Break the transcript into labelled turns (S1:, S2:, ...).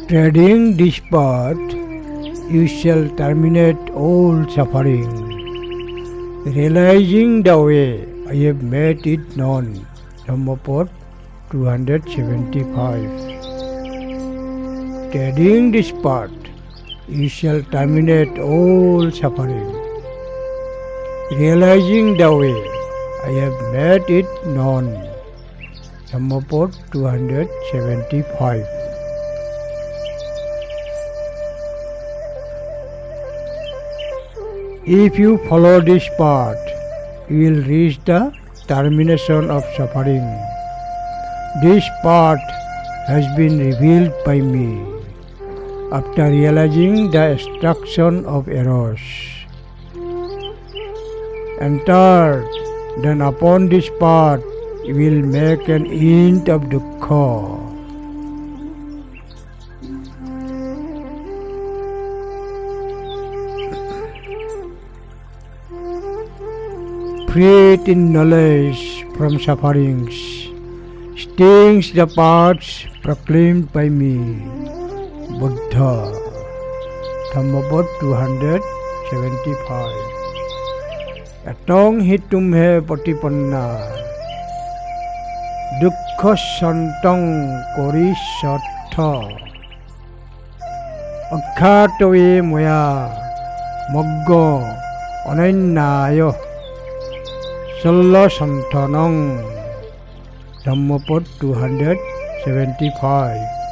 S1: Treading this path, you shall terminate all suffering. Realizing the way, I have made it known. Dhammapad 275. Treading this path, you shall terminate all suffering. Realizing the way, I have made it known. Dhammapad 275. If you follow this path, you will reach the termination of suffering. This path has been revealed by me after realizing the destruction of eros. Enter then upon this path you will make an end of dukkha. Freed in knowledge from sufferings, stings the paths proclaimed by me, Buddha. Dhammapad 275. Etong hi tumhe patipanna, dukkha santong kori sattha, akkhatoe moya, moggo anannayo, Salla Santanang. Dhammapad 275.